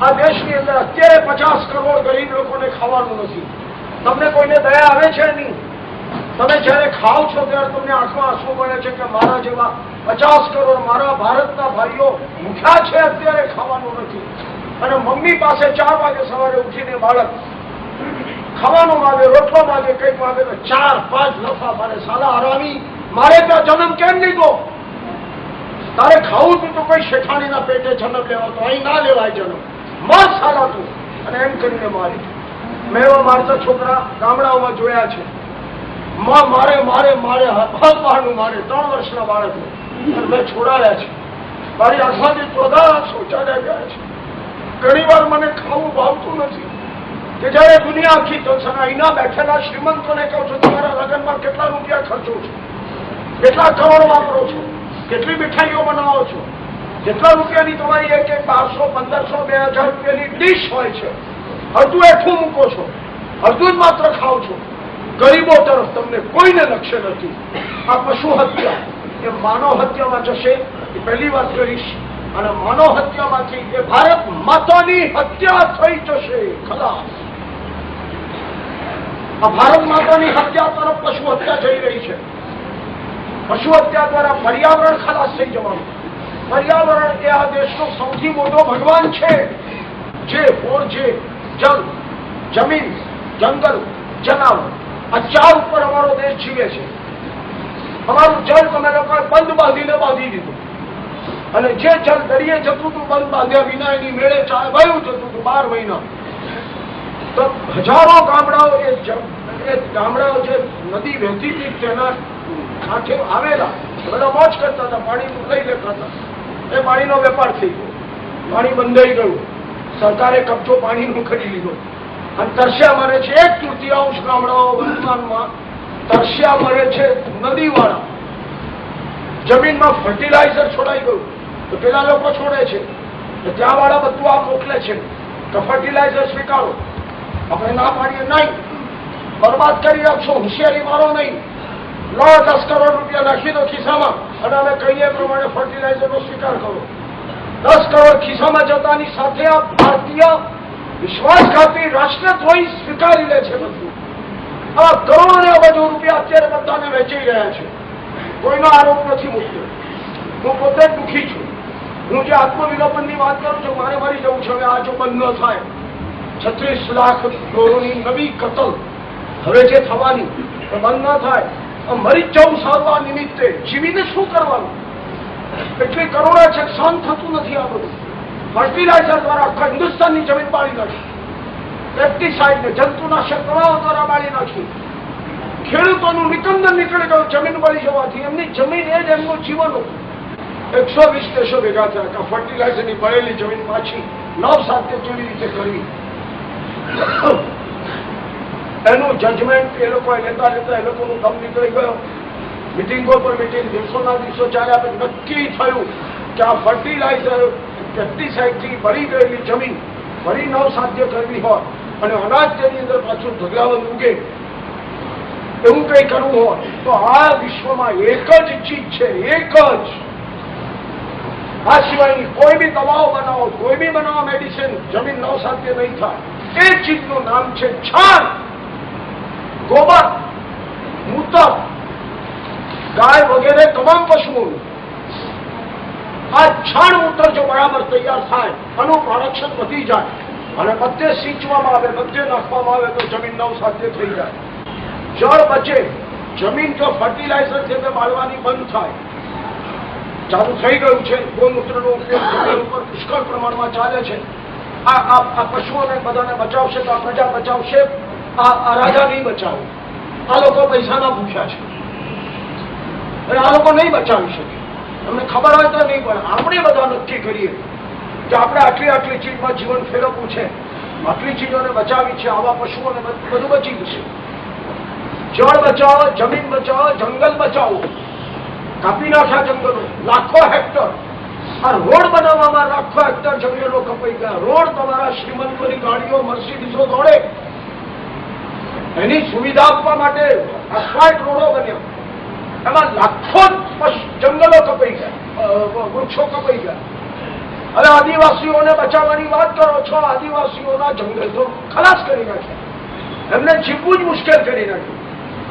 આ દેશની અંદર અત્યારે 50 કરોડ ગરીબ લોકોને ખાવાનું નથી. તમને કોઈને દયા આવે છે નહીં? તમે જયારે ખાઓ છો ત્યારે તમને આંખમાં આંસુ મળે છે કે મારા જેવા 50 કરોડ મારા ભારતના ભાઈઓ ભૂખ્યા છે, અત્યારે ખાવાનું નથી. અને મમ્મી પાસે 4 વાગે સવારે ઉઠીને બાળક ખાવાનું માંગે, રોટલો માંગે, કંઈક માંગે તો 4-5 લફા મારે. સાલા હરામી, મારે ત્યાં જન્મ કેમ લીધો? તારે ખાવું તું તો કોઈ શેઠાણીના પેટે જન્મ લેવા, તો અહીં ના લેવાય જન્મ. મર સાલા તું. અને એમ કરીને મારી. મેં એવા મારતા છોકરા ગામડાઓમાં જોયા છે. મારે મારે મારે હાથનું મારે 3 વર્ષના બાળકને મેં છોડાયા છે. મારી આંખમાંથી બધા શૌચાલય ગયા છે. ઘણી વાર મને ખાવું ભાવતું નથી કે જયારે દુનિયા આખી તલસના અહીંના બેઠેલા શ્રીમંતોને કહું છું તમારા લગ્નમાં કેટલા રૂપિયા ખર્ચો છો, કેટલા કરોડ વાપરો છો, કેટલી મીઠાઈઓ બનાવો છો, કેટલા રૂપિયાની તમારી એક 1200, 1500, 2000 રૂપિયાની ડીશ હોય છે, અડધું એઠું મૂકો છો, અડધું જ માત્ર ખાઓ છો. ગરીબો તરફ તમને કોઈને લક્ષ્ય નથી. આ પશુ હત્યા એ માનવ હત્યામાં જશે એ પહેલી વાત કરીશ. અને માનવ હત્યામાંથી એ ભારત માતાની હત્યા થઈ જશે. ખલાસ. આ ભારત માતાની હત્યા તરફ પશુ હત્યા જઈ રહી છે. પશુ હત્યા દ્વારા પર્યાવરણ ખલાસ થઈ જવાનું. પર્યાવરણ એ આ દેશનો સૌથી મોટો ભગવાન છે. જે જલ, જમીન, જંગલ, જનાવર, આ 4 ઉપર અમારો દેશ જીવે છે. અમારું જળ તમે લોકોએ બંધ બાંધી દીધું. અને જે જળ દરિયે જતું હતું બંધ બાંધ્યા વિના એની મેળે વયું જતું હતું 12 મહિના. તો હજારો ગામડાઓ એ ગામડાઓ જે નદી વહેતી હતી તેના કાંઠે આવેલા બધા મોજ કરતા હતા, પાણી લઈ લેતા હતા. એ પાણીનો વેપાર થઈ ગયો, પાણી બંધાઈ ગયું. સરકારે કબજો પાણીનું કરી લીધો અને તરસ્યા મરે છે. 1/3 ગામડાઓ વર્તમાનમાં તરસ્યા મરે છે. નદીવાળા જમીનમાં ફર્ટિલાઇઝર છોડાઈ ગયું તો પેલા લોકો છોડે છે, ત્યાં વાળા બધું આ મોકલે છે કે ફર્ટિલાઇઝર સ્વીકારો. આપણે ના પાડીએ નહીં, બરબાદ કરી આપશો, હોશિયારી મારો નહીં. 10 કરોડ રૂપિયા નાખી દો ખિસ્સામાં અને અમે કહીએ પ્રમાણે ફર્ટિલાઇઝરનો સ્વીકાર કરો. 10 કરોડ ખિસ્સામાં જતાની સાથે આ ભારતીય વિશ્વાસઘાતી રાષ્ટ્રદ્રોહી સ્વીકારી લે છે બધું. આ કરોડો ને અબજો રૂપિયા અત્યારે બધાને વેચી રહ્યા છે. કોઈનો આરોપ નથી મૂકતો. હું પોતે દુઃખી છું. હું જે આત્મવિલોપનની વાત કરું છું, મારે મરી જવું છે. હવે આ જો બંધ ન થાય, 36 લાખ કરોડની નવી કતલ હવે જે થવાની બંધ ન થાય, મરી જ જવું સારું. આ નિમિત્તે જીવીને શું કરવાનું? એટલી કરોડો છે, સહન થતું નથી આ બધું. ફર્ટિલાઇઝર દ્વારા આખા હિન્દુસ્તાનની જમીન બાળી નાખી, પેસ્ટિસાઇડ ને જંતુનાશક દવાઓ દ્વારા બાળી નાખી. ખેડૂતોનું નિકંદન નીકળી ગયું જમીન બળી જવાથી. એમની જમીન એ જ એમનું જીવન હતું. 120 દેશો ભેગા થયા કે ફર્ટિલાઇઝરની બળેલી જમીન પાછી નવસાધ્ય કેવી રીતે કરવી. એનું જજમેન્ટ એ લોકોએ લેતા એ લોકોનું દમ નીકળી ગયો. મિટિંગો પર મિટિંગ, દિવસોના દિવસો ચાલ્યા પછી નક્કી થયું કે આ ફર્ટિલાઇઝર પેસ્ટિસાઇડથી બળી ગયેલી જમીન ફરી નવસાધ્ય કરવી હોય અને અનાજ તેની અંદર પાછું ઢગલાવન ઉગે એવું કંઈ કરવું હોય તો આ વિશ્વમાં એક જ ચીજ છે, એક જ. આ સિવાયની કોઈ બી દવાઓ બનાવો, કોઈ બી બનાવો મેડિસિન, જમીન નવસાધ્ય નહીં થાય. એ ચીજનું નામ છે છાણ, ગોબર, મૂત્ર, ગાય વગેરે તમામ પશુઓનું. આ છાણ મૂત્ર જો બરાબર તૈયાર થાય, આનું પ્રોડક્શન વધી જાય અને બધે સિંચવામાં આવે, બધે નાખવામાં આવે તો જમીન નવસાધ્ય થઈ જાય. જળ બચે. જમીન જો ફર્ટિલાઇઝર છે તે બાળવાની બંધ થાય. ચાલુ થઈ ગયું છે. ગૌમૂત્રનો ઉપયોગ જમીન ઉપર પુષ્કળ પ્રમાણમાં ચાલે છે. આ પશુઓને બધાને બચાવશે તો આ પ્રજા બચાવશે. આ રાજા નહીં બચાવે. આ લોકો પૈસાના ભૂખ્યા છે અને આ લોકો નહીં બચાવી શકે. તમને ખબર હોય તો નહીં, પણ આપણે બધા નક્કી કરીએ કે આપણે આટલી ચીજમાં જીવન ફેરવવું છે, આટલી ચીજોને બચાવી છે, આવા પશુઓને બધું બચી જશે. જળ બચાવો, જમીન બચાવો, જંગલ બચાવો. કાપી નાખ્યા જંગલો, લાખો હેક્ટર. આ રોડ બનાવવામાં લાખો હેક્ટર જંગલો કપાઈ ગયા. રોડ તમારા શ્રીમંતોની ગાડીઓ, મર્સિડીઝો દોડે, એની સુવિધા આપવા માટે આસ્ફાલ્ટ રોડો બન્યા. એમાં લાખો જંગલો કપાઈ ગયા, વૃક્ષો કપાઈ ગયા. અરે આદિવાસીઓને બચાવવાની વાત કરો છો, આદિવાસીઓના જંગલ તો ખલાસ કરી નાખ્યા, એમને જીવવું જ મુશ્કેલ કરી નાખ્યું।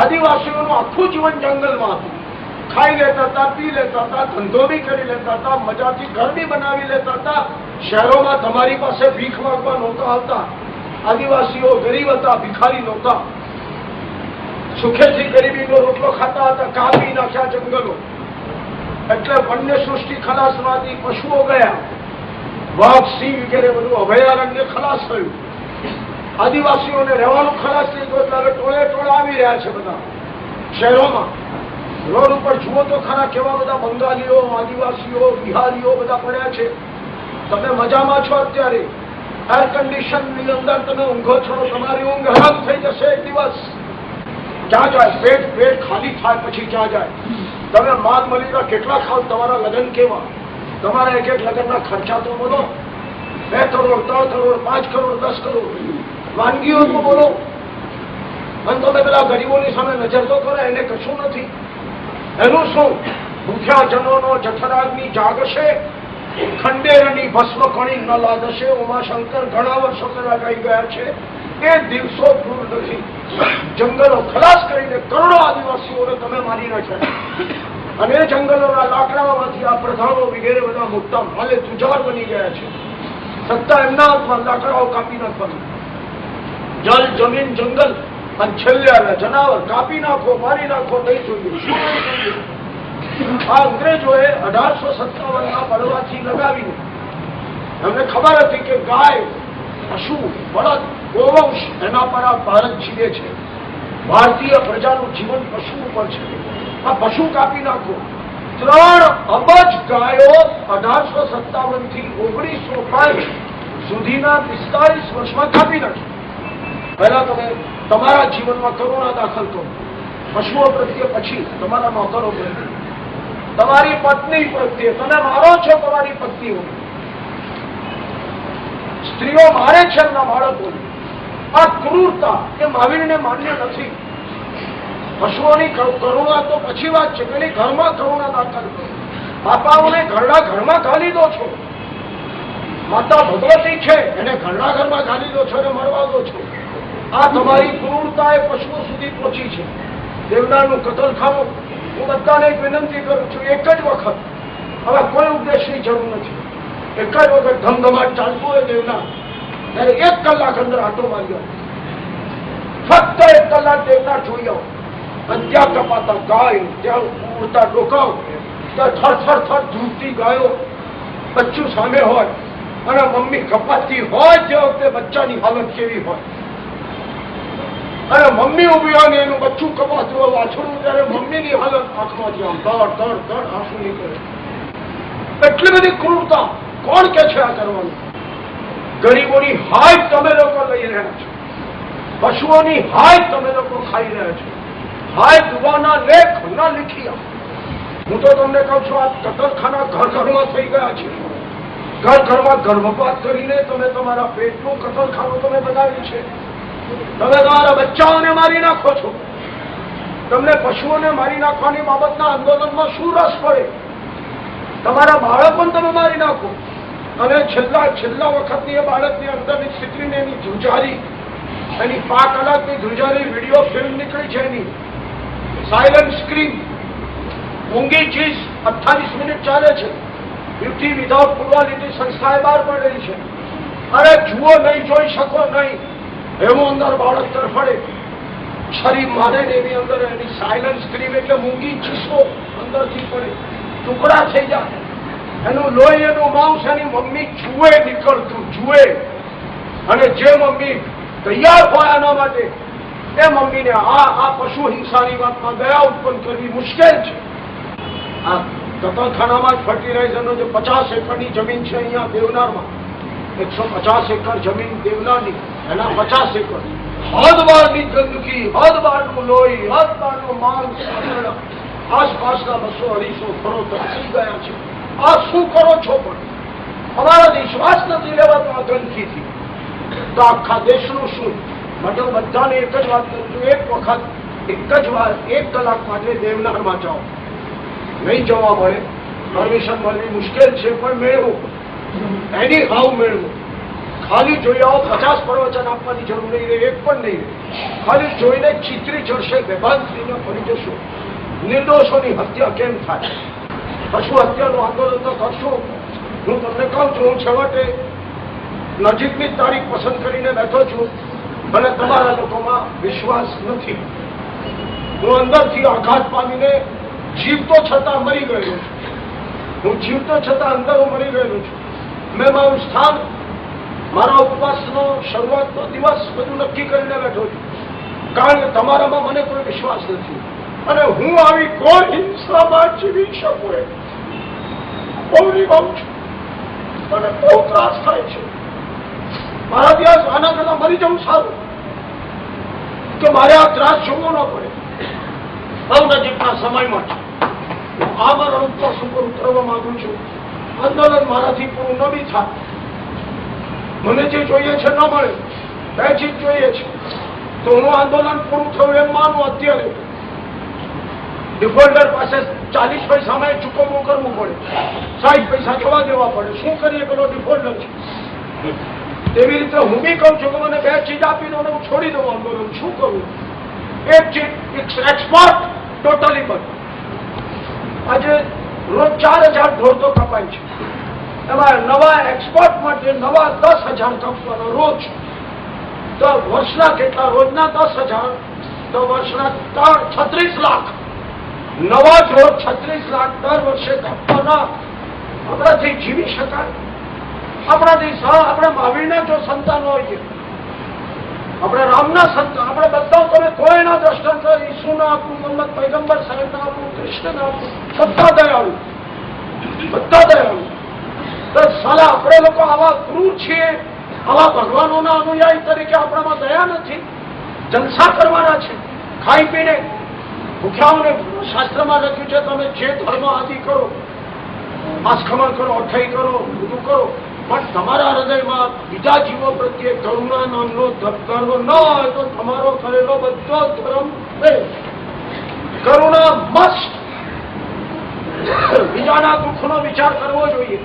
આદિવાસીઓનું આખું જીવન જંગલમાં હતું, ખાઈ લેતા હતા, પી લેતા હતા, ધંધો બી કરી લેતા હતા, મજાથી ઘર બી બનાવી લેતા હતા। શહેરોમાં તમારી પાસે ભીખ માંગવા નહોતા આવતા, આદિવાસીઓ ગરીબ હતા, ભિખારી નહોતા, સુખેથી ગરીબીનો રોટલો ખાતા હતા। કાપી નાખ્યા જંગલો, એટલે વન્ય સૃષ્ટિ ખલાસમાંથી પશુઓ ગયા, વાઘ સિંહ વગેરે બધું અભયારણ્ય ખલાસ થયું, આદિવાસીઓને રહેવાનું ખલાસ લીધું, એટલે હવે ટોળે ટોળા આવી રહ્યા છે બધા શહેરોમાં। રોડ ઉપર જુઓ તો ખરા કેવા બધા બંગાળીઓ, આદિવાસીઓ, બિહારીઓ બધા પડ્યા છે। તમે મજામાં છો અત્યારે, એર કન્ડિશન ની અંદર તમે ઊંઘો છો, તમારી ઊંઘ હરામ થઈ જશે એક દિવસ। ક્યાં જાય? પેટ ખાલી થાય પછી ક્યાં જાય? તમે માલ મલિદા કેટલા ખાવ? તમારા લગ્ન કેવા? તમારા એક લગ્નના ખર્ચા તો બોલો, 2 કરોડ, 3 કરોડ, 5 કરોડ, 10 કરોડ વાનગીઓ તો બોલો। અને તમે પેલા ગરીબોની સામે નજર તો કરો, એને કશું નથી, એનું શું? ભૂખ્યા જનોનો જઠરાગ્નિ જાગશે, ખંડેરની ભસ્મ કણી ન લાદશે, ઉમાશંકર ઘણા વર્ષો પહેલા કહી ગયા છે। એ દિવસો દૂર નથી, જંગલો ખલાસ કરીને કરોડો આદિવાસીઓને તમે મારી નાખ્યા, અને એ જંગલોના લાકડાઓમાંથી આ પ્રધાનો વગેરે બધા મોટા માલે તુજાર બની ગયા છે। સત્તા એમના હાથમાં, લાકડાઓ કાપી નાખવાનું, જલ, જમીન, જંગલ, અને છેલ્લે આવ્યા જનાવર, કાપી નાખો, મારી નાખો, નહીં જોઈએ। આ અંગ્રેજોએ 1857ના બળવાથી લગાવીને, એમને ખબર હતી કે ગાય, પશુ, બળદ, ગોવંશ એના પર આ ભારત જીવે છે, ભારતીય પ્રજાનું જીવન પશુ ઉપર છે, આ પશુ કાપી નાખો। 3 અબજ ગાયો 1857 થી 1905 સુધીના 45 વર્ષમાં કાપી નાખી। પહેલા તમે તમારા જીવનમાં કરુણા દાખલ કરો, પશુઓ પ્રત્યે, પછી તમારા નોકરો પ્રત્યે, તમારી પત્ની પ્રત્યે, તમે મારો છો તમારી પત્નીઓ, સ્ત્રીઓ મારે છે એમના બાળકોને। આ ક્રૂરતા એ મહાવીરને માન્ય નથી। પશુઓની કરુણા તો પછી વાત છે, પેલી ઘરમાં કરુણા દાખલ કરો। બાપાઓને ઘરમાં ગાલી દો છો, માતા ભગવતી છે એને ઘરમાં ગાલી દો છો, એને મરવા દો છો। આ તમારી ક્રૂરતા એ પશુઓ સુધી પહોંચી છે। દેવનારનું કતલખાનું, હું બધાને એક વિનંતી કરું છું, એક જ વખત, હવે કોઈ ઉપદેશની જરૂર નથી, એક જ વખત ધમધમાટ ચાલતું હોય દેવનાર, ત્યારે 1 કલાક અંદર આટો મારી આવો, ફક્ત 1 કલાક દેવનાર જોઈ આવો, અને ત્યાં કપાતા ગાયો, ત્યાં ઉડતા ડોકાઓ, ત્યાં થર ધૂળતી ગાયો, બચ્ચું સામે હોય, અને મમ્મી કપાતી હોય, તે વખતે બચ્ચાની હાલત કેવી હોય, અને મમ્મી ઉભી હોય ને એનું બચ્ચું કપાતું હોય, વાછડું, ત્યારે મમ્મીની હાલત આંખમાંથી આમ ધડ આંસુ નીકળે। એટલી બધી ક્રૂરતા, કોણ કે છે આ કરવાનું? ગરીબોની હાય તમે લોકો લઈ રહ્યા છો, પશુઓની હાય તમે લોકો ખાઈ રહ્યા છો। હાય દુવાના લેખ ના લીખ્યા। હું તો તમને કહું છું, આ કતલખાના ઘરમાં થઈ ગયા છે, ઘરમાં ગર્ભપાત કરીને તમે તમારા પેટનું કતલખાનું તમે બનાવ્યું છે। તમે તમારા બચ્ચાઓને મારી નાખો છો, તમને પશુઓને મારી નાખવાની બાબતના આંદોલનમાં શું રસ પડે? તમારા બાળકોને તમે મારી નાખો, અને છેલ્લા વખતની એ બાળકની અંદરની સ્થિતિને એની ધ્રુજારી, એની પાક અલગની ધ્રુજારી વિડીયો ફિલ્મ નીકળી છે, એની સાયલન્ટ સ્ક્રીન, ઊંઘી ચીજ 28 મિનિટ ચાલે છે, બ્યુટી વિધાઉટ પ્લુરાલિટી સંસ્થાએ બહાર પાડેલી છે। અરે જુઓ નહીં, જોઈ શકો નહીં, એવું અંદર બાળક તરફડે, શરીર મારે ને એની અંદર એની સાયલન્ટ સ્ક્રીન, એટલે મૂંગી ચીસો અંદરથી પડે, ટુકડા થઈ જાય, એનું લોહી, એનું માંસ એની મમ્મી જુએ નીકળતું જુએ, અને જે મમ્મી તૈયાર હોય એના માટે, એ મમ્મીને આ પશુ હિંસાની વાતમાં દયા ઉત્પન્ન કરવી મુશ્કેલ છે। આ કતલખાનામાં જ ફર્ટિલાઇઝરનો જે 50 એકરની જમીન છે અહીંયા દેવનારમાં, 150 એકર જમીન દેવનારની, એના 50 એકર, હદબારની ગંદકી, હદબારનું લોહી, હદબારનું માંસ, આસપાસના 200-250 ઘરો તરસી ગયા છે। આ શું કરો છો? પણ અમારા વિશ્વાસ નથી લેવાતો આ ગંદકીથી, તો આખા દેશનું શું? માટે હું બધાને એક જ વાત કરું છું, એક વખત, એક જ વાર, 1 કલાક માટે દેવનારમાં જાઓ। નહીં જવા મળે, પરમિશન મળવી મુશ્કેલ છે, પણ મેળવો, એની હાવ મેળવો. ખાલી જોઈ આવો, 50 પ્રવચન આપવાની જરૂર નહીં રહે, એક પણ નહીં રહે. ખાલી જોઈને ચિત્રી ચડશે, બેભાન થઈને પડી જશો. નિર્દોષોની હત્યા કેમ થાય? પશુ હત્યાનું આંદોલન તો કરશો. હું તમને કહું છું, હું છેવટે નજીકની તારીખ પસંદ કરીને બેઠો છું. ભલે તમારા લોકોમાં વિશ્વાસ નથી. હું અંદરથી આઘાત પામીને જીવતો છતાં મરી ગયેલો છું. હું જીવતો છતાં અંદર હું મરી ગયેલો છું. મેં મારું સ્થાન, મારા ઉપવાસનો શરૂઆતનો દિવસ બધું નક્કી કરીને બેઠો છું. કારણ કે તમારામાં મને કોઈ વિશ્વાસ નથી. અને હું આવી ઘોર હિંસામાં જીવી શકું એમ બહુ નિભાવું છું. મને બહુ ત્રાસ થાય છે. મારા દિવસ આના કરતા મરી જવું સારું, કે મારે આ ત્રાસ જોવો ન પડે. બહુ નજીકના સમયમાં આ મરણ ઉપવાસ ઉપર ઉતરવા માંગુ છું. આંદોલન મારાથી પૂરું ન બી થાય. મને જે જોઈએ છે ન મળે, બે ચીજ જોઈએ છે, તો હું આંદોલન પૂરું થયું એમ માનું. અત્યારે ડિફોલ્ટર પાસે 40 પૈસામાં ચૂકવણું કરવું પડે, 60 પૈસા જવા દેવા પડે. શું કરીએ, પેલો ડિફોલ્ટર છે. એવી રીતે હું બી કહું છું કે મને બે ચીજ આપી દો ને હું છોડી દઉં આંદોલન. શું કરું? એક ચીજ એક્સપોર્ટ ટોટલી બંધ. આજે રોજ 4000 ઢોર તો કપાય છે. એમાં નવા એક્સપોર્ટ માટે નવા 10,000 કપવાના રોજ. તો વર્ષના કેટલા? રોજના 10,000, તો વર્ષના 36 લાખ નવા ઢોર. 36 લાખ દર વર્ષે કપવાના. આપણાથી જીવી શકાય? આપણાથી આપણે મહાવીરના જો સંતાનો હોઈએ, આપણે રામના સંતાન, આપણે બધા તમે કોઈના દ્રષ્ટાંત ઈસુના આપવું, મોહમ્મદ પૈગંબર સાહેબના આપવું, કૃષ્ણના આપવું, બધા દયાળુ, બધા દયાળુ. તો સાલા આપણે લોકો આવા ક્રૂર છીએ, આવા ભગવાનોના અનુયાયી તરીકે આપણામાં દયા નથી. જલસા કરવાના છે, ખાઈ પીને ભૂખ્યાઓને. શાસ્ત્રમાં લખ્યું છે તમે જે ધર્મ આદિ કરો, આસ્ખમણ કરો, અઠાઈ કરો, બધું કરો, પણ તમારા હૃદયમાં બીજા જીવો પ્રત્યે કરુણા નામનો ધબકારો ન હોય તો તમારો કરેલો બધો ધર્મ કરુણા મસ્ત. બીજાના દુઃખનો વિચાર કરવો જોઈએ.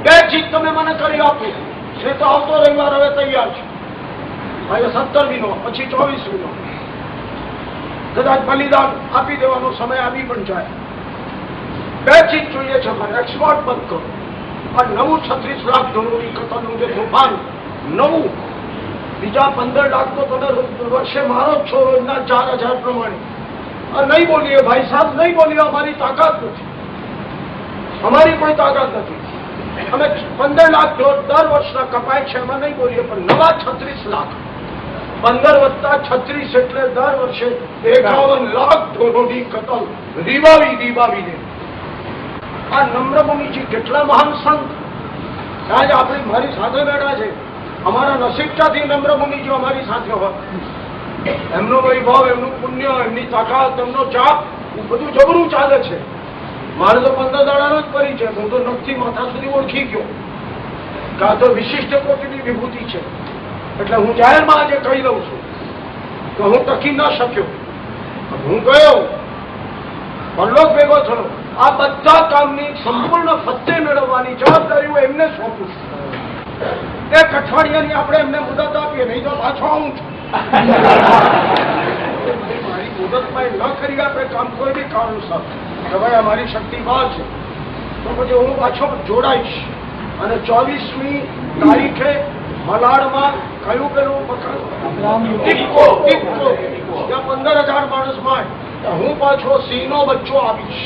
બે ચીજ તમે મને કરી આપી છે, તો આવતો રવિવાર હવે તૈયાર છે. હવે 17મીનો, પછી 24મીનો કદાચ બલિદાન આપી દેવાનો સમય આવી પણ જાય. બે ચીજ જોઈએ છે મને. એક્સપોર્ટ બંધ કરો. આ નવું 36 લાખ ઢોરોની કતલનું જે તોફાન નવું, બીજા 15 લાખ તો તમે વર્ષે મારો જ છો રોજના 4000 પ્રમાણે. નહીં બોલીએ ભાઈ સાહેબ, નહીં બોલીએ. અમારી તાકાત નથી, અમારી કોઈ તાકાત નથી. અમે 15 લાખ ઢોર દર વર્ષના કપાય છે, એમાં નહીં બોલીએ. પણ નવા 36 લાખ, 15 વત્તા 36 એટલે દર વર્ષે 51 લાખ ઢોરોની કતલ રીબાવીને. આ નમ્ર મુનિજી કેટલા મહાન સંત આજ આપણી મારી સાથે બેઠા છે. અમારા નસીબચાથી નમ્ર મુનિજી અમારી સાથે હોય. એમનો વૈભવ, એમનું પુણ્ય, એમની તાકાત, એમનો ચાપ, બધું જબરું ચાલે છે. મારે તો 15 દાડાનો જ પરિચય. હું તો નખથી માથા સુધી ઓળખી ગયો કે આ તો વિશિષ્ટ કોટીની વિભૂતિ છે. એટલે હું જાહેરમાં આજે કહી દઉં છું કે હું ટકી ન શક્યો. હું ગયો, પરલોક ભેગો થયો. આ બધા કામની સંપૂર્ણ ફતે મેળવવાની જવાબદારી હું એમને સોંપું છું. એક અઠવાડિયાની આપણે એમને મુદત આપીએ, નહીં તો પાછો આવું છું. મારી મુદતમાં ન કરી આપે કામ કોઈ બી કારણસર કે ભાઈ અમારી શક્તિ બહાર છે, તો પછી હું પાછો જોડાઈશ. અને 24મી તારીખે મલાડમાં કયું પેલું ત્યાં 15,000 માણસ માં હું પાછો સિંહનો બચ્ચો આવીશ.